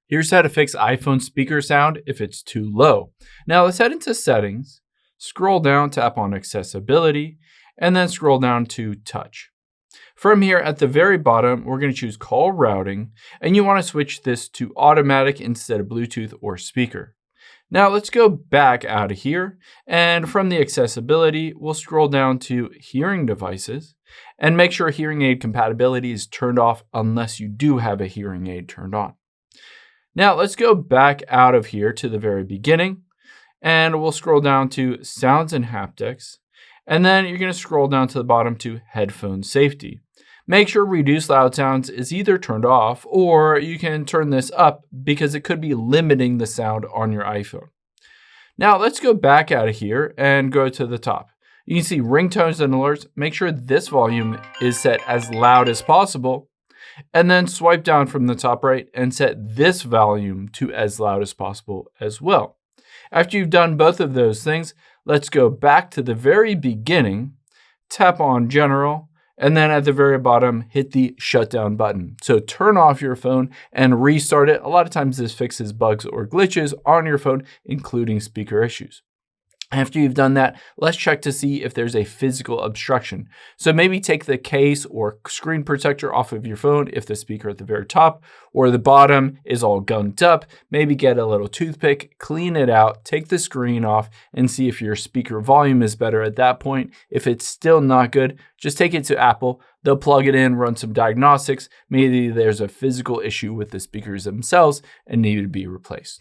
Here's how to fix iPhone speaker sound if it's too low. Now let's head into settings, scroll down, tap on accessibility, and then scroll down to touch. From here at the very bottom, we're going to choose call routing, and you want to switch this to automatic instead of Bluetooth or speaker. Now let's go back out of here, and from the accessibility, we'll scroll down to hearing devices and make sure hearing aid compatibility is turned off unless you do have a hearing aid turned on. Now let's go back out of here to the very beginning, and we'll scroll down to sounds and haptics, and then you're going to scroll down to the bottom to headphone safety. Make sure reduce loud sounds is either turned off or you can turn this up because it could be limiting the sound on your iPhone. Now let's go back out of here and go to the top. You can see ringtones and alerts. Make sure this volume is set as loud as possible, and then swipe down from the top right and set this volume to as loud as possible as well. After you've done both of those things, let's go back to the very beginning, tap on General, and then at the very bottom, hit the shutdown button. So turn off your phone and restart it. A lot of times this fixes bugs or glitches on your phone, including speaker issues. After you've done that, let's check to see if there's a physical obstruction. So maybe take the case or screen protector off of your phone if the speaker at the very top or the bottom is all gunked up. Maybe get a little toothpick, clean it out, take the screen off, and see if your speaker volume is better at that point. If it's still not good, just take it to Apple. They'll plug it in, run some diagnostics. Maybe there's a physical issue with the speakers themselves and need to be replaced.